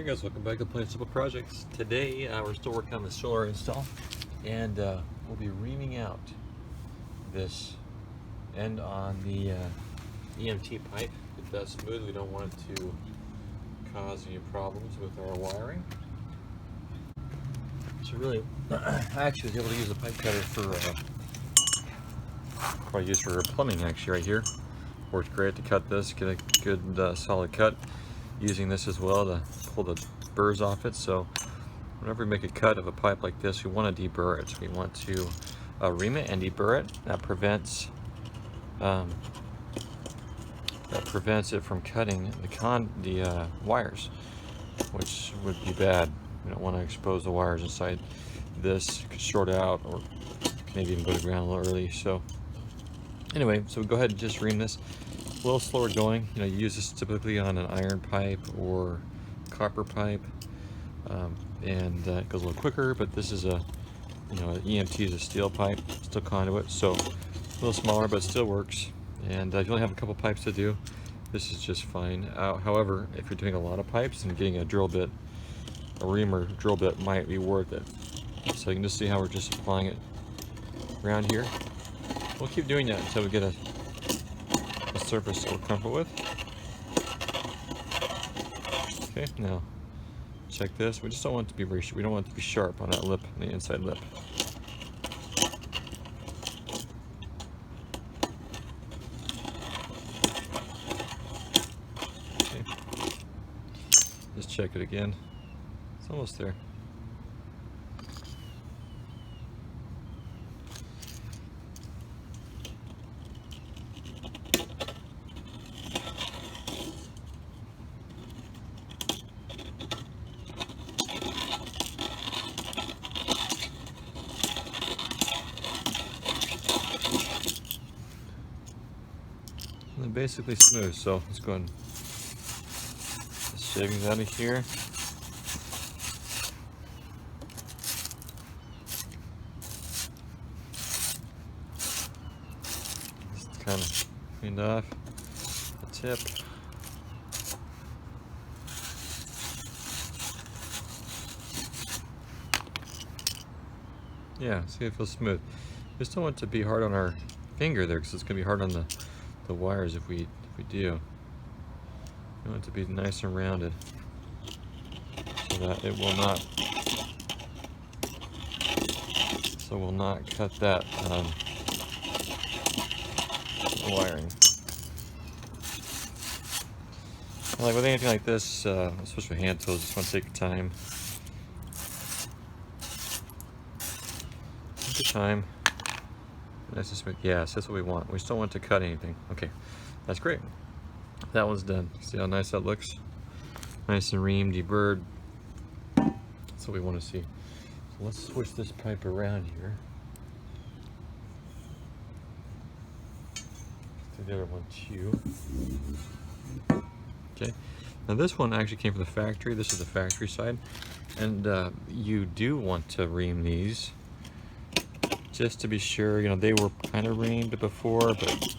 guys, welcome back to Plain Simple Projects. Today we're still working on the solar install, and we'll be reaming out this end on the EMT pipe. Get that smooth. We don't want it to cause any problems with our wiring. So really, I actually was able to use the pipe cutter for probably used for plumbing actually right here. Works great to cut this, get a good solid cut. Using this as well to pull the burrs off it. So whenever we make a cut of a pipe like this, we want to deburr it. We want to ream it and deburr it. That prevents it from cutting the wires, which would be bad. We don't want to expose the wires inside this. It could short out or maybe even go to ground a little early. So anyway, so we go ahead and just ream this. A little slower going. You know, you use this typically on an iron pipe or copper pipe, and it goes a little quicker. But this is an EMT is a steel pipe, steel conduit, so a little smaller, but still works. And you only have a couple pipes to do. This is just fine. However, if you're doing a lot of pipes, and getting a drill bit, a reamer drill bit might be worth it. So you can just see how we're just applying it around here. We'll keep doing that until we get a surface that we're comfortable with. Okay, now check this. We just don't want it to be we don't want it to be sharp on that lip, on the inside lip. Okay. Just check it again. It's almost there. And basically smooth, so let's go ahead and shavings out of here. Just kind of cleaned off the tip. Yeah, see, it feels smooth. We just don't want it to be hard on our finger there, because it's going to be hard on the wires if we do. We want it to be nice and rounded so that it will not cut that wiring. Like with anything like this, especially with hand tools, just want to take your time. Take your time. Nice and smooth. Yes, that's what we want. We just don't want to cut anything. Okay, that's great. That one's done. See how nice that looks? Nice and reamed, deburred. That's what we want to see. So let's switch this pipe around here. Do the other one too. Okay. Now this one actually came from the factory. This is the factory side, and you do want to ream these. Just to be sure, you know, they were kind of reamed before, but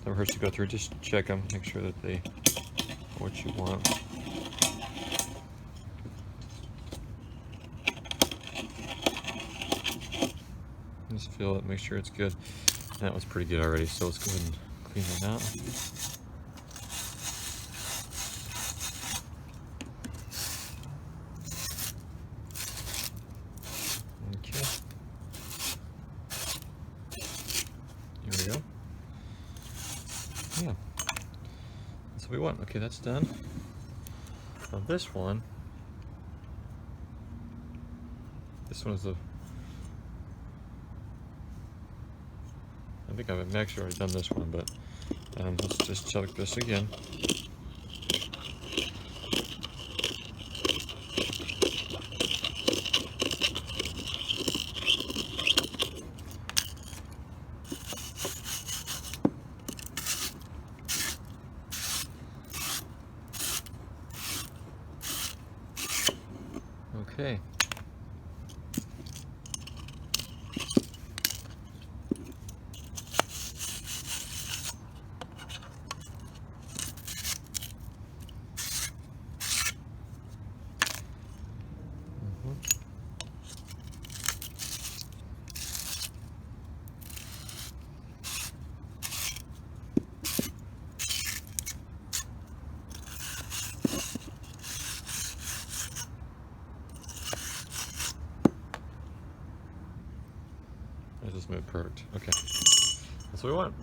never hurts to go through. Just check them, make sure that they are what you want. Just feel it, make sure it's good. That was pretty good already, so let's go ahead and clean that out. Here we go. Yeah, that's what we want. Okay, that's done. Now this one is the, I think I've actually already done this one, but let's just check this again. Okay. This is moved perfect. Okay, that's what we want.